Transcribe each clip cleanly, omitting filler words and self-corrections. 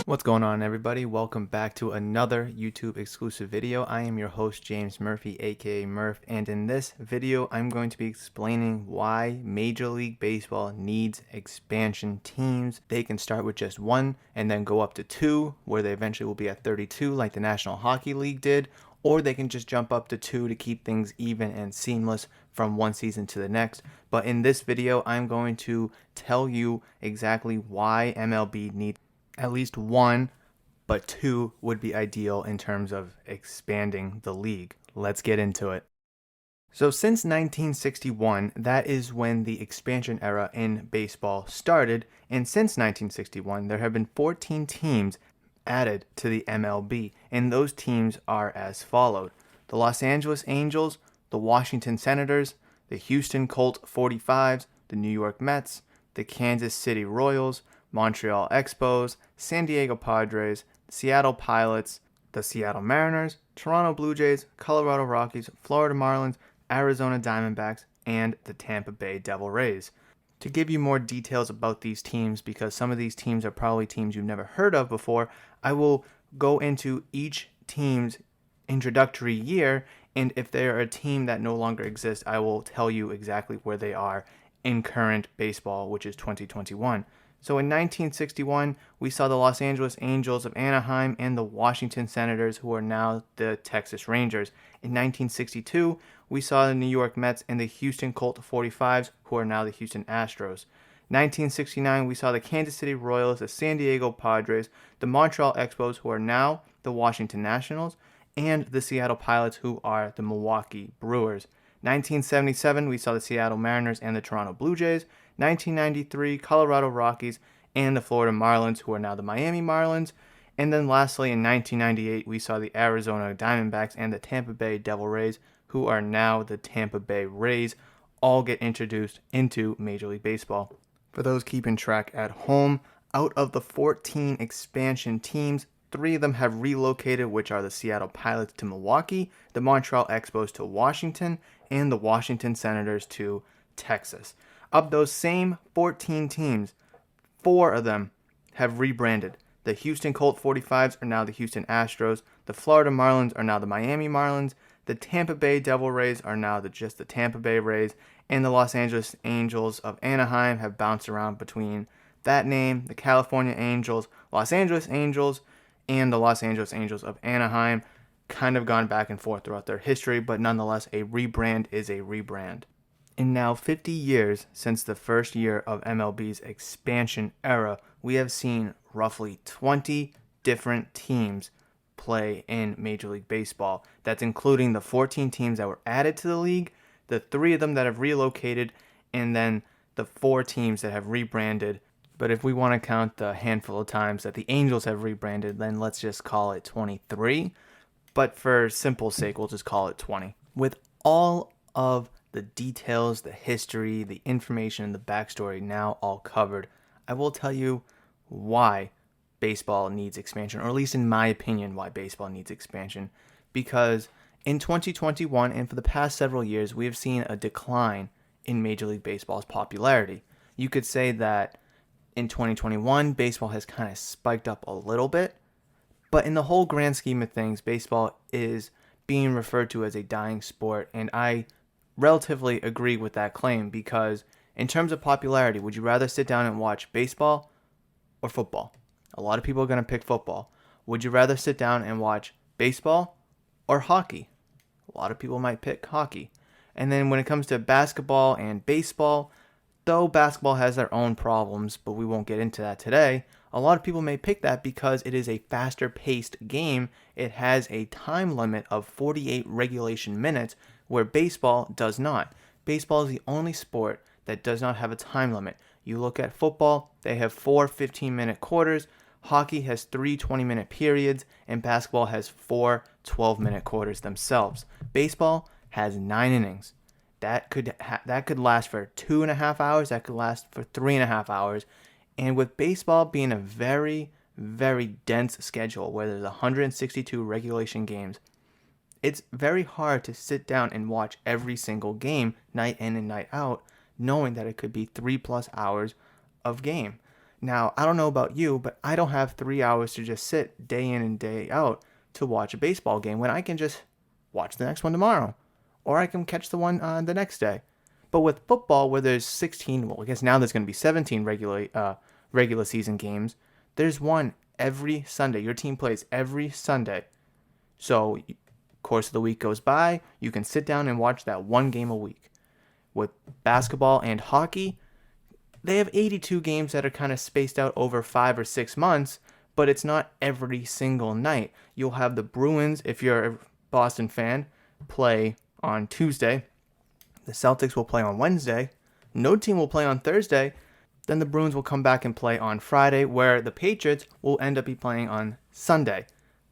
What's going on, everybody? Welcome back to another YouTube exclusive video. I am your host, James Murphy, aka Murph, and in this video I'm going to be explaining why Major League Baseball needs expansion teams. They can start with just one and then go up to two, where they eventually will be at 32 like the National Hockey League did, or they can just jump up to two to keep things even and seamless from one season to the next. But in this video I'm going to tell you exactly why MLB needs at least one, but two would be ideal in terms of expanding the league. Let's get into it. So since 1961, that is when the expansion era in baseball started, and since 1961, there have been 14 teams added to the MLB, and those teams are as followed: the Los Angeles Angels, the Washington Senators, the Houston Colt 45s, the New York Mets, the Kansas City Royals, Montreal Expos, San Diego Padres, Seattle Pilots, the Seattle Mariners, Toronto Blue Jays, Colorado Rockies, Florida Marlins, Arizona Diamondbacks, and the Tampa Bay Devil Rays. To give you more details about these teams, because some of these teams are probably teams you've never heard of before, I will go into each team's introductory year, and if they are a team that no longer exists, I will tell you exactly where they are in current baseball, which is 2021. So in 1961, we saw the Los Angeles Angels of Anaheim and the Washington Senators, who are now the Texas Rangers. In 1962, we saw the New York Mets and the Houston Colt 45s, who are now the Houston Astros. 1969, we saw the Kansas City Royals, the San Diego Padres, the Montreal Expos, who are now the Washington Nationals, and the Seattle Pilots, who are the Milwaukee Brewers. 1977, we saw the Seattle Mariners and the Toronto Blue Jays. 1993, Colorado Rockies and the Florida Marlins, who are now the Miami Marlins. And then lastly, in 1998, we saw the Arizona Diamondbacks and the Tampa Bay Devil Rays, who are now the Tampa Bay Rays, all get introduced into Major League Baseball. For those keeping track at home, out of the 14 expansion teams, 3 of them have relocated, which are the Seattle Pilots to Milwaukee, the Montreal Expos to Washington, and the Washington Senators to Texas. Of those same 14 teams, 4 of them have rebranded. The Houston Colt 45s are now the Houston Astros, the Florida Marlins are now the Miami Marlins, the Tampa Bay Devil Rays are now just the Tampa Bay Rays, and the Los Angeles Angels of Anaheim have bounced around between that name, the California Angels, Los Angeles Angels, and the Los Angeles Angels of Anaheim, kind of gone back and forth throughout their history, but nonetheless, a rebrand is a rebrand. In now 50 years since the first year of MLB's expansion era, we have seen roughly 20 different teams play in Major League Baseball. That's including the 14 teams that were added to the league, the 3 of them that have relocated, and then the 4 teams that have rebranded. But if we want to count the handful of times that the Angels have rebranded, then let's just call it 23. But for simple sake, we'll just call it 20. With all of the details, the history, the information, and the backstory now all covered, I will tell you why baseball needs expansion, or at least in my opinion, why baseball needs expansion. Because in 2021 and for the past several years, we have seen a decline in Major League Baseball's popularity. You could say that in 2021, baseball has kind of spiked up a little bit, but in the whole grand scheme of things, baseball is being referred to as a dying sport, and I relatively agree with that claim, because in terms of popularity, would you rather sit down and watch baseball or football? A lot of people are going to pick football. Would you rather sit down and watch baseball or hockey? A lot of people might pick hockey. And then when it comes to basketball and baseball, though basketball has their own problems, but we won't get into that today, a lot of people may pick that because it is a faster paced game. It has a time limit of 48 regulation minutes, where baseball does not. Baseball is the only sport that does not have a time limit. You look at football, they have 4 15-minute quarters. Hockey has 3 20-minute periods, and basketball has 4 12-minute quarters themselves. Baseball has 9 innings. That could last for 2.5 hours. That could last for 3.5 hours. And with baseball being a very, very dense schedule, where there's 162 regulation games, It's very hard to sit down and watch every single game night in and night out, knowing that it could be 3+ hours of game. Now, I don't know about you, but I don't have 3 hours to just sit day in and day out to watch a baseball game when I can just watch the next one tomorrow, or I can catch the one the next day. But with football, where there's 16, well, I guess now there's going to be 17 regular season games. There's one every Sunday. Your team plays every Sunday. So, course of the week goes by, you can sit down and watch that one game a week. With basketball and hockey, they have 82 games that are kind of spaced out over 5 or 6 months, but it's not every single night. You'll have the Bruins, if you're a Boston fan, play on Tuesday. The Celtics will play on Wednesday. No team will play on Thursday. Then the Bruins will come back and play on Friday, where the Patriots will end up be playing on Sunday.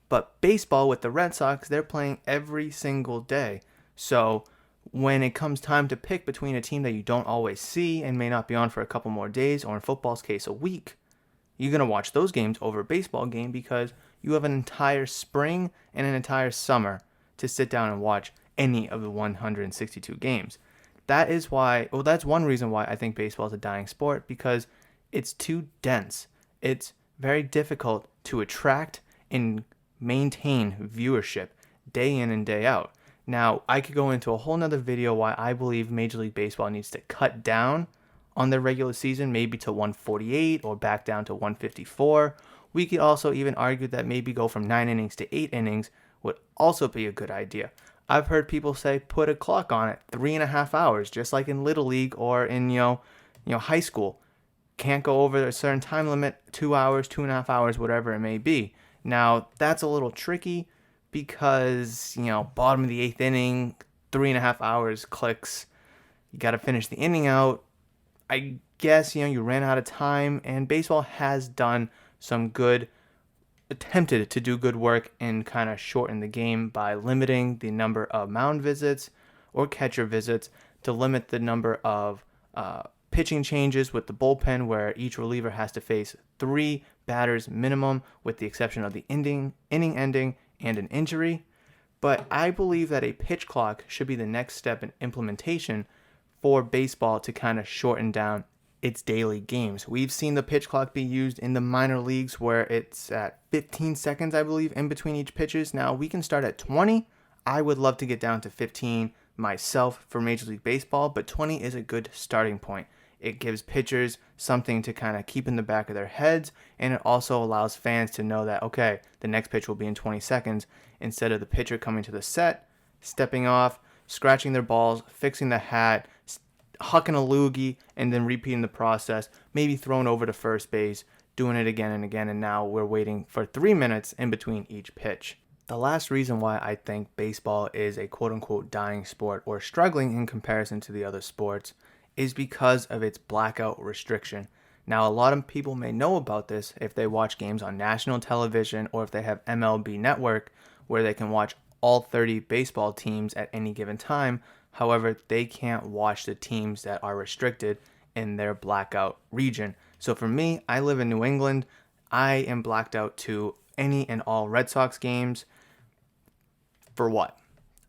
But baseball with the Red Sox, they're playing every single day. So when it comes time to pick between a team that you don't always see and may not be on for a couple more days, or in football's case, a week, you're going to watch those games over a baseball game because you have an entire spring and an entire summer to sit down and watch any of the 162 games. That is why, well, that's one reason why I think baseball is a dying sport, because it's too dense. It's very difficult to attract and maintain viewership day in and day out. Now, I could go into a whole nother video why I believe Major League Baseball needs to cut down on their regular season, maybe to 148 or back down to 154. We could also even argue that maybe go from 9 innings to 8 innings would also be a good idea. I've heard people say put a clock on it, 3.5 hours, just like in Little League or in high school. Can't go over a certain time limit, 2 hours, 2.5 hours, whatever it may be. Now, that's a little tricky because, bottom of the 8th inning, 3.5 hours clicks. You got to finish the inning out. I guess, you ran out of time, and baseball has done some attempted to do good work and kind of shorten the game by limiting the number of mound visits or catcher visits, to limit the number of pitching changes with the bullpen, where each reliever has to face 3 batters minimum, with the exception of the inning ending and an injury. But I believe that a pitch clock should be the next step in implementation for baseball to kind of shorten down its daily games. We've seen the pitch clock be used in the minor leagues, where it's at 15 seconds, I believe, in between each pitches. Now, we can start at 20. I would love to get down to 15 myself for Major League Baseball, but 20 is a good starting point. It gives pitchers something to kind of keep in the back of their heads, and it also allows fans to know that, okay, the next pitch will be in 20 seconds, instead of the pitcher coming to the set, stepping off, scratching their balls, fixing the hat, hucking a loogie, and then repeating the process, maybe thrown over to first base, doing it again and again, and now we're waiting for 3 minutes in between each pitch. The last reason why I think baseball is a quote-unquote dying sport, or struggling in comparison to the other sports, is because of its blackout restriction. Now, a lot of people may know about this if they watch games on national television, or if they have MLB Network, where they can watch all 30 baseball teams at any given time. However, they can't watch the teams that are restricted in their blackout region. So for me, I live in New England. I am blacked out to any and all Red Sox games. For what?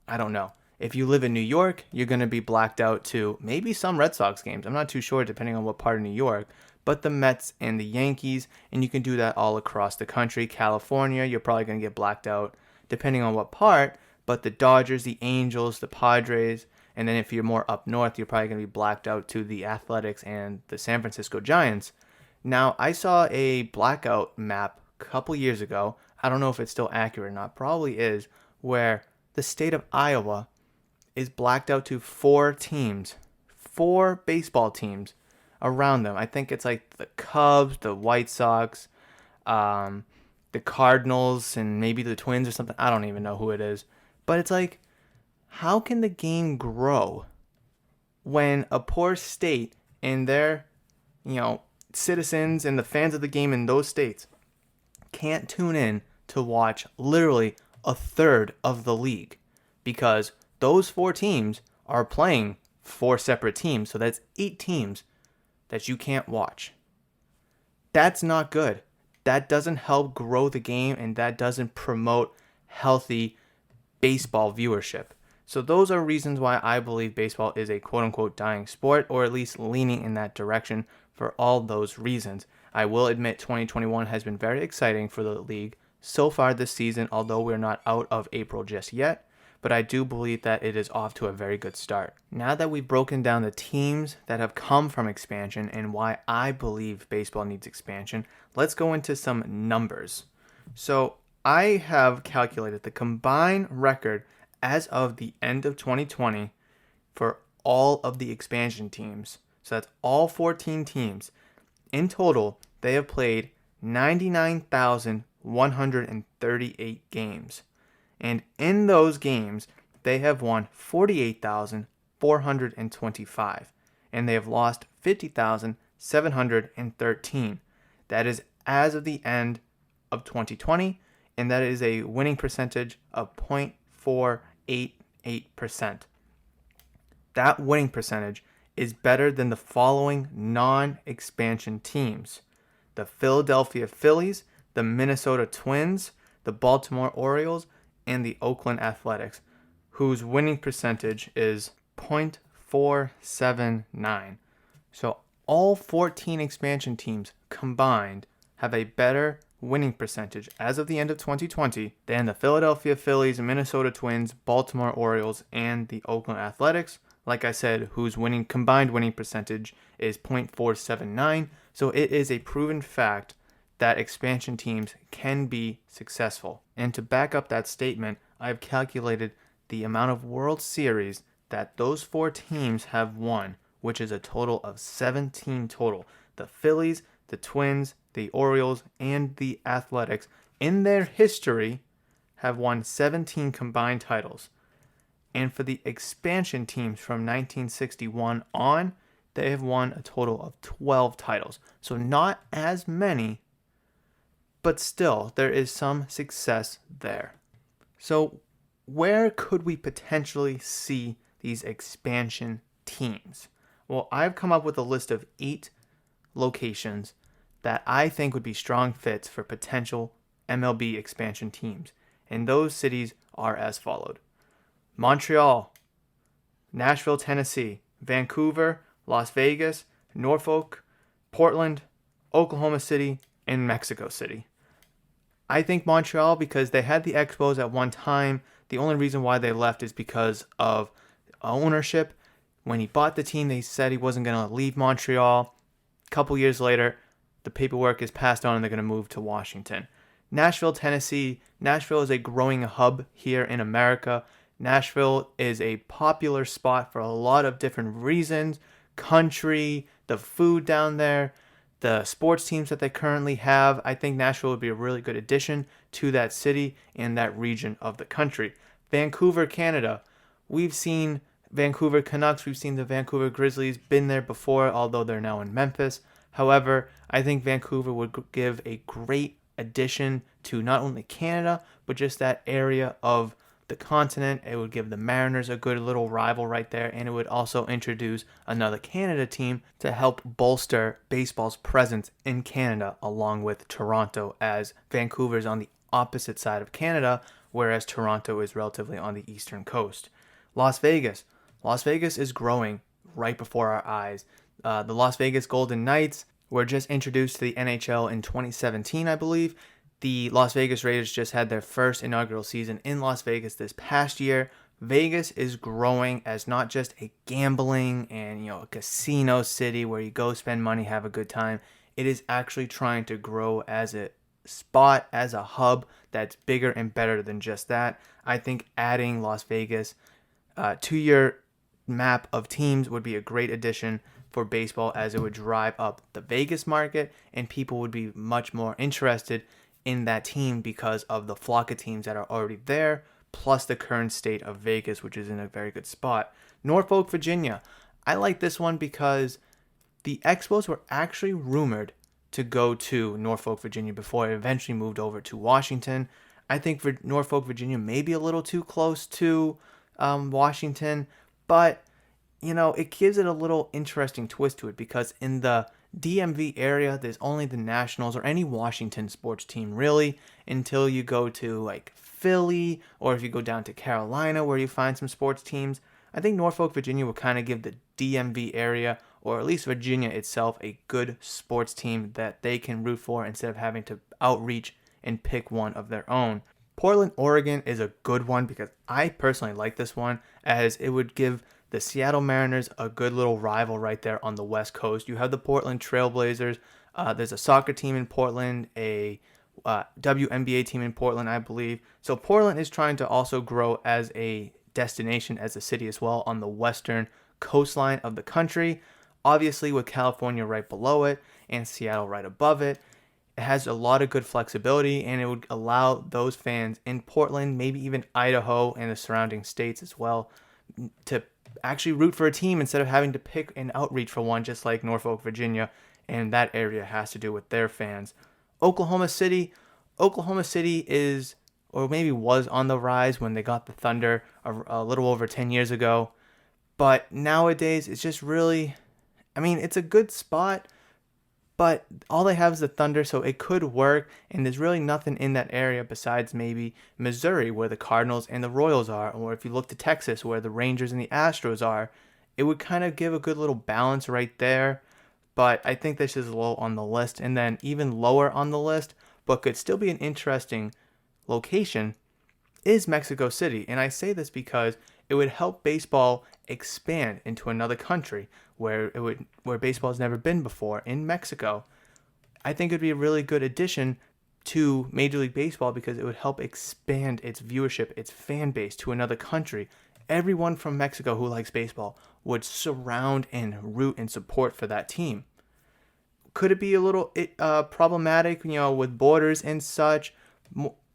I don't know. If you live in New York, you're going to be blacked out to maybe some Red Sox games. I'm not too sure, depending on what part of New York, but the Mets and the Yankees, and you can do that all across the country. California, you're probably going to get blacked out depending on what part, but the Dodgers, the Angels, the Padres, and then if you're more up north, you're probably going to be blacked out to the Athletics and the San Francisco Giants. Now, I saw a blackout map a couple years ago. I don't know if it's still accurate or not. Probably is, where the state of Iowa is blacked out to 4 teams, 4 baseball teams around them. I think it's like the Cubs, the White Sox, the Cardinals, and maybe the Twins or something. I don't even know who it is. But it's like, how can the game grow when a poor state and their, citizens and the fans of the game in those states can't tune in to watch literally a third of the league, because those 4 teams are playing 4 separate teams. So that's 8 teams that you can't watch. That's not good. That doesn't help grow the game, and that doesn't promote healthy baseball viewership. So those are reasons why I believe baseball is a quote-unquote dying sport, or at least leaning in that direction for all those reasons. I will admit 2021 has been very exciting for the league so far this season, although we're not out of April just yet, but I do believe that it is off to a very good start. Now that we've broken down the teams that have come from expansion and why I believe baseball needs expansion, let's go into some numbers. So I have calculated the combined record as of the end of 2020 for all of the expansion teams. So that's all 14 teams. In total, they have played 99,138 games. And in those games, they have won 48,425. And they have lost 50,713. That is as of the end of 2020. And that is a winning percentage of 0.488%. That winning percentage is better than the following non-expansion teams: the Philadelphia Phillies, the Minnesota Twins, the Baltimore Orioles, and the Oakland Athletics, whose winning percentage is 0.479. So all 14 expansion teams combined have a better winning percentage as of the end of 2020 than the Philadelphia Phillies, Minnesota Twins, Baltimore Orioles, and the Oakland Athletics. Like I said, whose combined winning percentage is 0.479. So it is a proven fact that expansion teams can be successful. And to back up that statement, I've calculated the amount of World Series that those 4 teams have won, which is a total of 17 total. The Phillies, the Twins, the Orioles, and the Athletics, in their history, have won 17 combined titles. And for the expansion teams from 1961 on, they have won a total of 12 titles. So not as many, but still, there is some success there. So where could we potentially see these expansion teams? Well, I've come up with a list of 8 locations that I think would be strong fits for potential MLB expansion teams. And those cities are as followed: Montreal, Nashville, Tennessee, Vancouver, Las Vegas, Norfolk, Portland, Oklahoma City, and Mexico City. I think Montreal, because they had the Expos at one time. The only reason why they left is because of ownership. When he bought the team, they said he wasn't going to leave Montreal. A couple years later, the paperwork is passed on and they're going to move to Washington. Nashville, Tennessee. Nashville is a growing hub here in America. Nashville is a popular spot for a lot of different reasons: country, the food down there, the sports teams that they currently have. I think Nashville would be a really good addition to that city and that region of the country. Vancouver, Canada. We've seen Vancouver Canucks, we've seen the Vancouver Grizzlies, been there before, although they're now in Memphis. However, I think Vancouver would give a great addition to not only Canada, but just that area of the continent. It would give the Mariners a good little rival right there, and it would also introduce another Canada team to help bolster baseball's presence in Canada, along with Toronto, as Vancouver's on the opposite side of Canada, whereas Toronto is relatively on the eastern coast. Las Vegas. Las Vegas is growing right before our eyes. The Las Vegas Golden Knights were just introduced to the NHL in 2017, I believe. The Las Vegas Raiders just had their first inaugural season in Las Vegas this past year. Vegas is growing as not just a gambling and a casino city where you go spend money, have a good time. It is actually trying to grow as a spot, as a hub that's bigger and better than just that. I think adding Las Vegas to your map of teams would be a great addition for baseball, as it would drive up the Vegas market and people would be much more interested in that team because of the flock of teams that are already there, plus the current state of Vegas, which is in a very good spot. Norfolk, Virginia. I like this one because the Expos were actually rumored to go to Norfolk, Virginia before it eventually moved over to Washington. I think for Norfolk, Virginia may be a little too close to Washington, but it gives it a little interesting twist to it, because in the DMV area, there's only the Nationals or any Washington sports team really, until you go to like Philly, or if you go down to Carolina where you find some sports teams. I think Norfolk, Virginia would kind of give the DMV area, or at least Virginia itself, a good sports team that they can root for instead of having to outreach and pick one of their own. Portland, Oregon is a good one because I personally like this one, as it would give the Seattle Mariners a good little rival right there on the West Coast. You have the Portland Trailblazers. There's a soccer team in Portland, a WNBA team in Portland, I believe. So Portland is trying to also grow as a destination, as a city as well, on the western coastline of the country. Obviously, with California right below it and Seattle right above it, it has a lot of good flexibility, and it would allow those fans in Portland, maybe even Idaho and the surrounding states as well, to actually root for a team instead of having to pick and outreach for one, just like Norfolk, Virginia, and that area has to do with their fans. Oklahoma City. Oklahoma City is, or maybe was, on the rise when they got the Thunder a little over 10 years ago. But nowadays, it's just really, I mean, it's a good spot, but all they have is the Thunder, so it could work, and there's really nothing in that area besides maybe Missouri, where the Cardinals and the Royals are, or if you look to Texas, where the Rangers and the Astros are. It would kind of give a good little balance right there, but I think this is low on the list, and then even lower on the list, but could still be an interesting location, is Mexico City. And I say this because it would help baseball expand into another country where baseball has never been before, in Mexico. I think it would be a really good addition to Major League Baseball because it would help expand its viewership, its fan base to another country. Everyone from Mexico who likes baseball would surround and root and support for that team. Could it be a little problematic, with borders and such?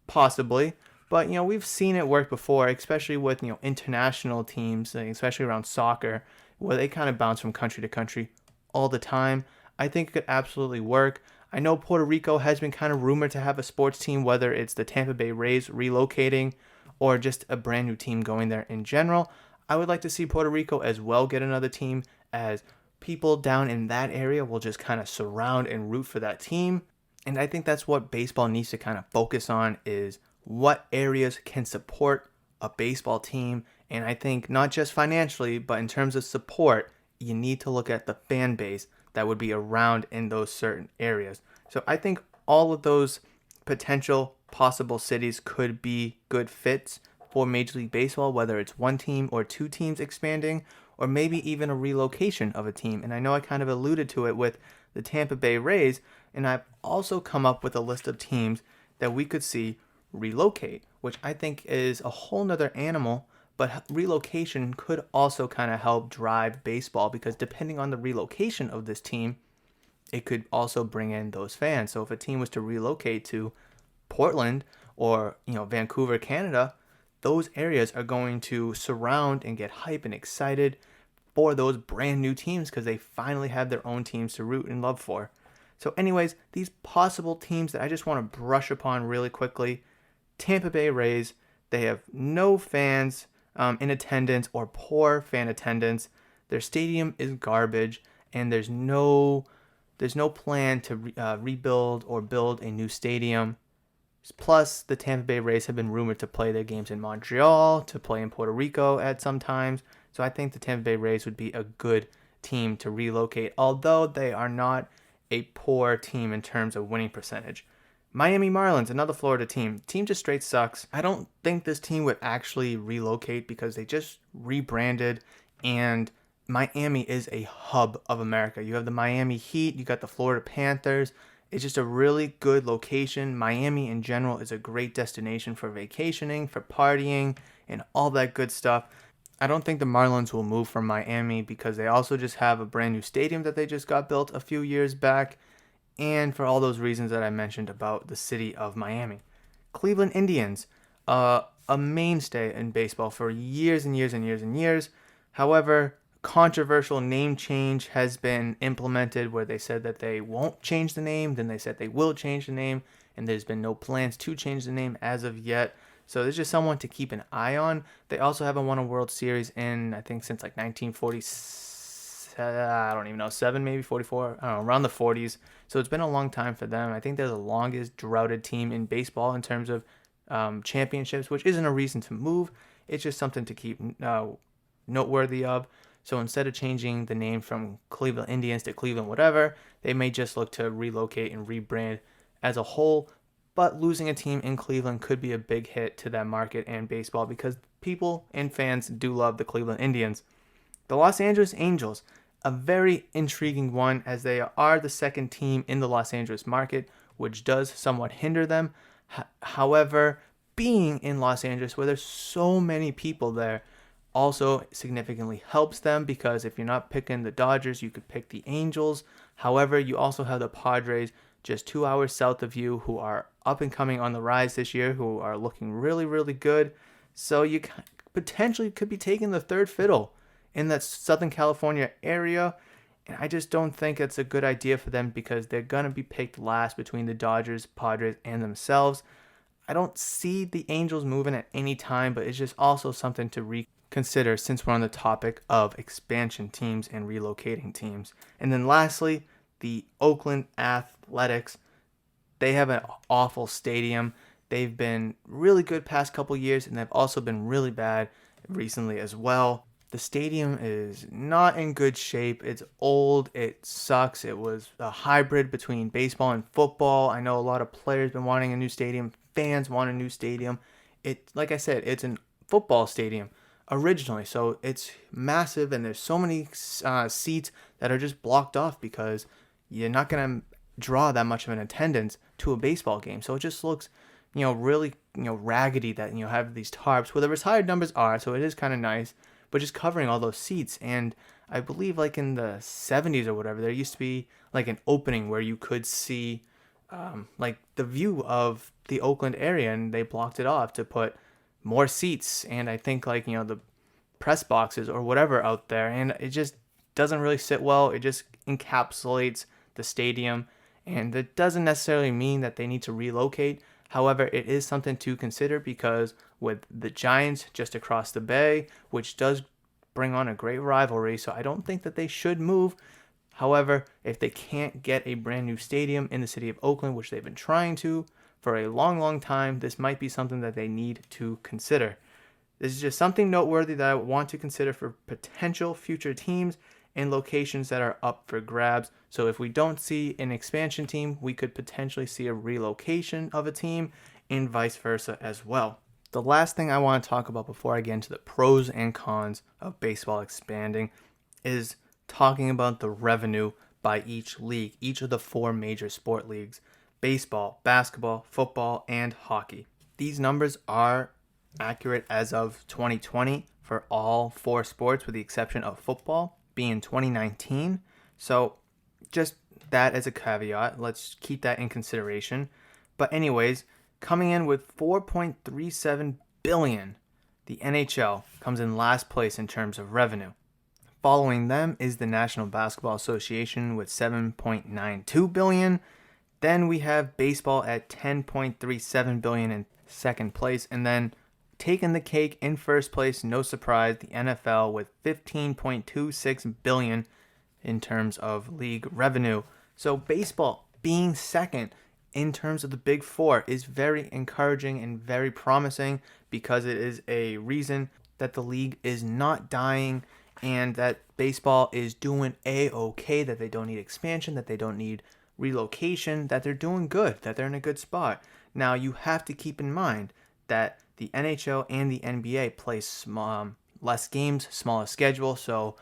Possibly. But, we've seen it work before, especially with, international teams, especially around soccer, where they kind of bounce from country to country all the time. I think it could absolutely work. I know Puerto Rico has been kind of rumored to have a sports team, whether it's the Tampa Bay Rays relocating or just a brand new team going there in general. I would like to see Puerto Rico as well get another team, as people down in that area will just kind of surround and root for that team. And I think that's what baseball needs to kind of focus on, is what areas can support a baseball team. And I think not just financially, but in terms of support, you need to look at the fan base that would be around in those certain areas. So I think all of those potential possible cities could be good fits for Major League Baseball, whether it's one team or two teams expanding, or maybe even a relocation of a team. And I know I kind of alluded to it with the Tampa Bay Rays, and I've also come up with a list of teams that we could see relocate, which I think is a whole nother animal. But relocation could also kind of help drive baseball, because depending on the relocation of this team, it could also bring in those fans. So if a team was to relocate to Portland or, Vancouver, Canada, those areas are going to surround and get hype and excited for those brand new teams, because they finally have their own teams to root and love for. So anyways, these possible teams that I just want to brush upon really quickly: Tampa Bay Rays. They have no fans in attendance, or poor fan attendance. Their stadium is garbage, and there's no plan to rebuild or build a new stadium. Plus, the Tampa Bay Rays have been rumored to play their games in Montreal, to play in Puerto Rico at some times. So I think the Tampa Bay Rays would be a good team to relocate, although they are not a poor team in terms of winning percentage. Miami Marlins, another Florida team. Team just straight sucks. I don't think this team would actually relocate because they just rebranded, and Miami is a hub of America. You have the Miami Heat, you got the Florida Panthers. It's just a really good location. Miami in general is a great destination for vacationing, for partying, and all that good stuff. I don't think the Marlins will move from Miami because they also just have a brand new stadium that they just got built a few years back, and for all those reasons that I mentioned about the city of Miami. Cleveland Indians, a mainstay in baseball for years and years and years and years. However, controversial name change has been implemented, where they said that they won't change the name, then they said they will change the name, and there's been no plans to change the name as of yet. So there's just someone to keep an eye on. They also haven't won a World Series in, I think, since like 1946, I don't even know, 7, maybe 44, I don't know, around the 40s. So it's been a long time for them. I think they're the longest droughted team in baseball in terms of championships, which isn't a reason to move. It's just something to keep noteworthy of. So instead of changing the name from Cleveland Indians to Cleveland whatever, they may just look to relocate and rebrand as a whole. But losing a team in Cleveland could be a big hit to that market and baseball because people and fans do love the Cleveland Indians. The Los Angeles Angels, a very intriguing one as they are the second team in the Los Angeles market, which does somewhat hinder them. However, being in Los Angeles where there's so many people there also significantly helps them because if you're not picking the Dodgers, you could pick the Angels. However, you also have the Padres just 2 hours south of you who are up and coming on the rise this year, who are looking really, really good. So you potentially could be taking the third fiddle in that Southern California area. And I just don't think it's a good idea for them because they're going to be picked last between the Dodgers, Padres, and themselves. I don't see the Angels moving at any time, but it's just also something to reconsider since we're on the topic of expansion teams and relocating teams. And then lastly, the Oakland Athletics. They have an awful stadium. They've been really good past couple years, and they've also been really bad recently as well. The stadium is not in good shape. It's old. It sucks. It was a hybrid between baseball and football. I know a lot of players been wanting a new stadium. Fans want a new stadium. Like I said, it's a football stadium originally, so it's massive, and there's so many seats that are just blocked off because you're not gonna draw that much of an attendance to a baseball game. So it just looks, really, raggedy that have these tarps where the retired numbers are. So it is kind of nice, but just covering all those seats. And I believe like in the 70s or whatever, there used to be like an opening where you could see like the view of the Oakland area, and they blocked it off to put more seats and I think like the press boxes or whatever out there, and it just doesn't really sit well. It just encapsulates the stadium, and it doesn't necessarily mean that they need to relocate. However, it is something to consider because with the Giants just across the bay, which does bring on a great rivalry, so I don't think that they should move. However, if they can't get a brand new stadium in the city of Oakland, which they've been trying to for a long, long time, this might be something that they need to consider. This is just something noteworthy that I want to consider for potential future teams and locations that are up for grabs. So if we don't see an expansion team, we could potentially see a relocation of a team and vice versa as well. The last thing I want to talk about before I get into the pros and cons of baseball expanding is talking about the revenue by each league, each of the 4 major sport leagues: baseball, basketball, football, and hockey. These numbers are accurate as of 2020 for all 4 sports with the exception of football being 2019. So just that as a caveat, let's keep that in consideration. But anyways, coming in with $4.37 billion, the NHL comes in last place in terms of revenue. Following them is the National Basketball Association with $7.92 billion. Then we have baseball at $10.37 billion in second place, and then taking the cake in first place, no surprise, the NFL with $15.26 billion in terms of league revenue. So baseball being second in terms of the big 4 is very encouraging and very promising because it is a reason that the league is not dying and that baseball is doing a-okay, that they don't need expansion, that they don't need relocation, that they're doing good, that they're in a good spot. Now you have to keep in mind that the NHL and the NBA play less games, smaller schedule, so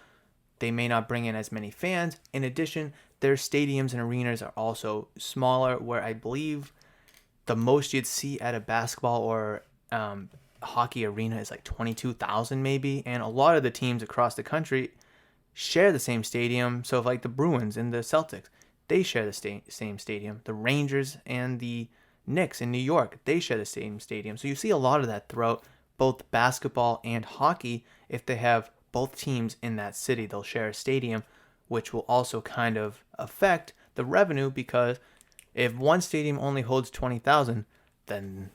they may not bring in as many fans. In addition, their stadiums and arenas are also smaller, where I believe the most you'd see at a basketball or hockey arena is like 22,000 maybe, and a lot of the teams across the country share the same stadium. So if like the Bruins and the Celtics, they share the same stadium. The Rangers and the Knicks in New York, they share the same stadium. So you see a lot of that throughout both basketball and hockey. If they have both teams in that city, they'll share a stadium, which will also kind of affect the revenue because if one stadium only holds 20,000, then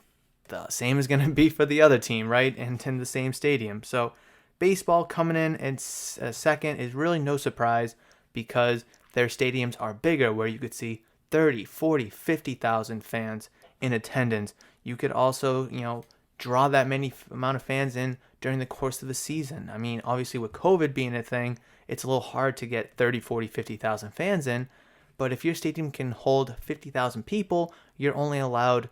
the same is going to be for the other team, right? And in the same stadium. So Baseball coming in second is really no surprise because their stadiums are bigger where you could see 30, 40, 50,000 fans in attendance. You could also, draw that many amount of fans in during the course of the season. I mean, obviously with COVID being a thing, it's a little hard to get 30, 40, 50,000 fans in. But if your stadium can hold 50,000 people, you're only allowed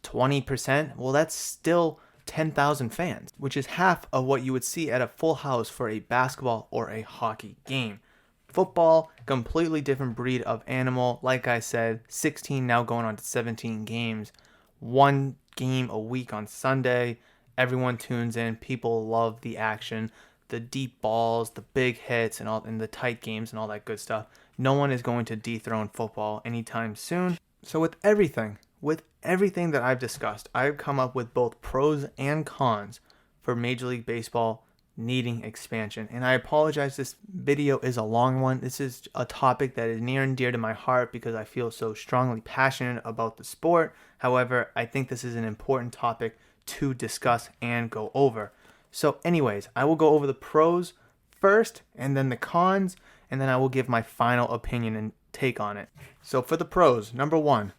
20%. Well, that's still 10,000 fans, which is half of what you would see at a full house for a basketball or a hockey game. Football, completely different breed of animal. Like I said, 16 now going on to 17 games. One game a week on Sunday. Everyone tunes in. People love the action, the deep balls, the big hits, and the tight games and all that good stuff. No one is going to dethrone football anytime soon. So with everything that I've discussed, I've come up with both pros and cons for Major League Baseball needing expansion. And I apologize, this video is a long one. This is a topic that is near and dear to my heart because I feel so strongly passionate about the sport. However, I think this is an important topic to discuss and go over. So anyways, I will go over the pros first and then the cons, and then I will give my final opinion and take on it. So for the pros, number one,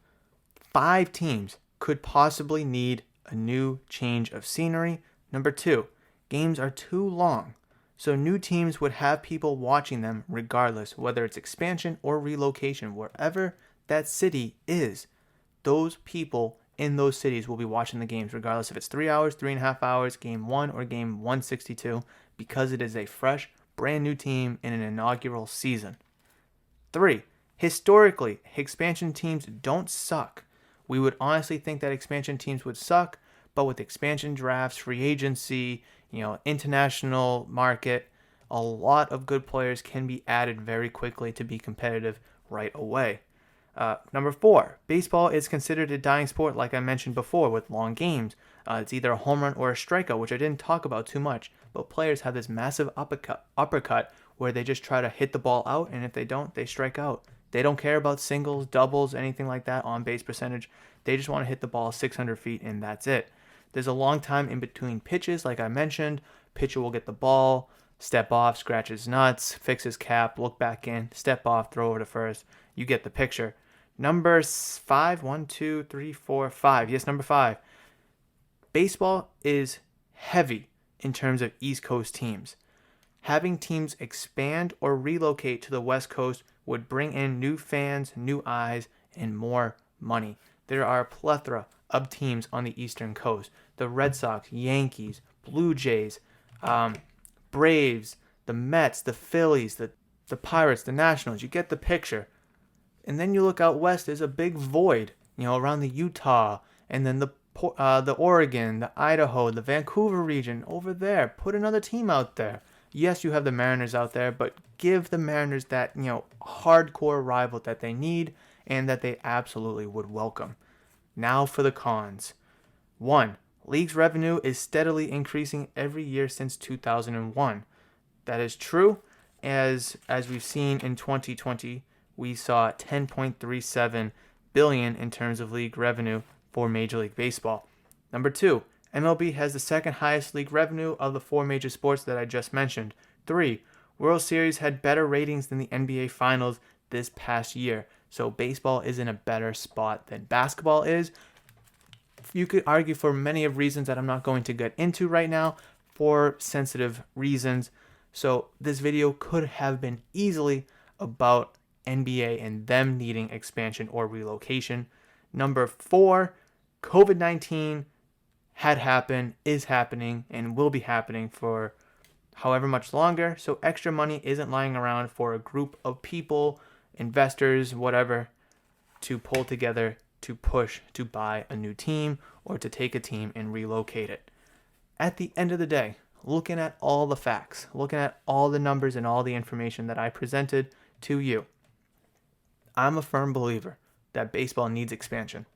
5 teams could possibly need a new change of scenery. Number 2, games are too long, so new teams would have people watching them regardless, whether it's expansion or relocation. Wherever that city is, those people in those cities will be watching the games regardless if it's 3 hours, 3.5 hours, game 1 or game 162, because it is a fresh, brand new team in an inaugural season. 3, historically, expansion teams don't suck. We would honestly think that expansion teams would suck, but with expansion drafts, free agency, international market, a lot of good players can be added very quickly to be competitive right away. Number 4, baseball is considered a dying sport, like I mentioned before, with long games. It's either a home run or a strikeout, which I didn't talk about too much, but players have this massive uppercut where they just try to hit the ball out, and if they don't, they strike out. They don't care about singles, doubles, anything like that, on base percentage. They just want to hit the ball 600 feet, and that's it. There's a long time in between pitches, like I mentioned. Pitcher will get the ball, step off, scratch his nuts, fix his cap, look back in, step off, throw over to first. You get the picture. Number 5, 1, 2, 3, 4, 5. Yes, number 5. Baseball is heavy in terms of East Coast teams. Having teams expand or relocate to the West Coast would bring in new fans, new eyes, and more money. There are a plethora of teams on the Eastern Coast. The Red Sox, Yankees, Blue Jays, Braves, the Mets, the Phillies, the Pirates, the Nationals. You get the picture. And then you look out west, there's a big void, around the Utah, and then the Oregon, the Idaho, the Vancouver region over there. Put another team out there. Yes, you have the Mariners out there, but give the Mariners that, hardcore rival that they need and that they absolutely would welcome. Now for the cons. 1, league's revenue is steadily increasing every year since 2001. That is true, as we've seen in 2020, we saw $10.37 billion in terms of league revenue for Major League Baseball. Number 2, MLB has the second highest league revenue of the 4 major sports that I just mentioned. 3, World Series had better ratings than the NBA Finals this past year, so baseball is in a better spot than basketball is. You could argue for many of reasons that I'm not going to get into right now for sensitive reasons. So this video could have been easily about NBA and them needing expansion or relocation. Number 4, COVID-19 had happened, is happening, and will be happening for however much longer. So extra money isn't lying around for a group of people, investors, whatever, to pull together to push to buy a new team or to take a team and relocate it. At the end of the day, looking at all the facts, looking at all the numbers and all the information that I presented to you, I'm a firm believer that baseball needs expansion.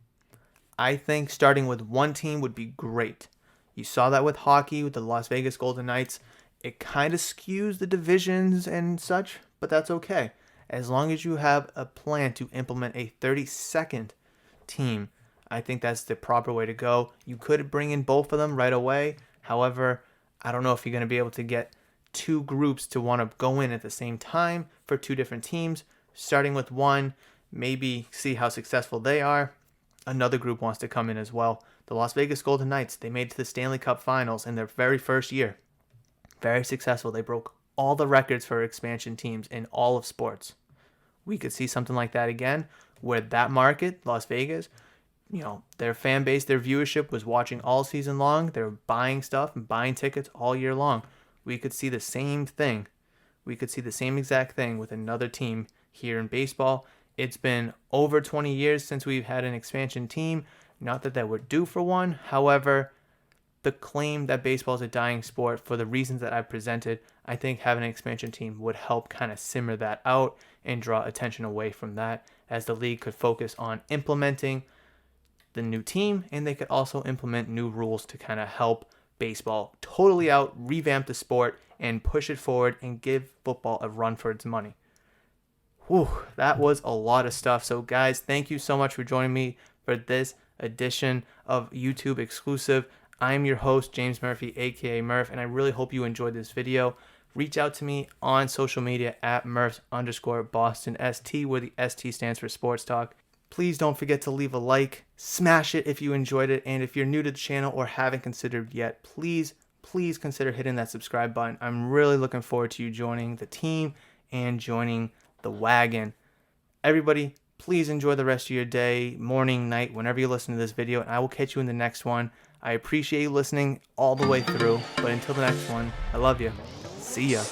I think starting with one team would be great. You saw that with hockey, with the Las Vegas Golden Knights. It kind of skews the divisions and such, but that's okay. As long as you have a plan to implement a 32nd team, I think that's the proper way to go. You could bring in both of them right away. However, I don't know if you're going to be able to get two groups to want to go in at the same time for two different teams, starting with one, maybe see how successful they are. Another group wants to come in as well. The Las Vegas Golden Knights, they made it to the Stanley Cup Finals in their very first year. Very successful. They broke all the records for expansion teams in all of sports. We could see something like that again, where that market, Las Vegas, their fan base, their viewership was watching all season long. They were buying stuff and buying tickets all year long. We could see the same thing. We could see the same exact thing with another team here in baseball. It's been over 20 years since we've had an expansion team. Not that we're due for one. However, the claim that baseball is a dying sport, for the reasons that I've presented, I think having an expansion team would help kind of simmer that out and draw attention away from that, as the league could focus on implementing the new team, and they could also implement new rules to kind of help baseball totally out, revamp the sport, and push it forward and give football a run for its money. Whew, that was a lot of stuff. So guys, thank you so much for joining me for this edition of YouTube exclusive. I'm your host, James Murphy, aka Murph, and I really hope you enjoyed this video. Reach out to me on social media at Murphs_BostonST, where the ST stands for Sports Talk. Please don't forget to leave a like, smash it if you enjoyed it, and if you're new to the channel or haven't considered yet, please consider hitting that subscribe button. I'm really looking forward to you joining the team and joining the wagon. Everybody, please enjoy the rest of your day, morning, night, whenever you listen to this video, and I will catch you in the next one. I appreciate you listening all the way through, but until the next one, I love you. See ya.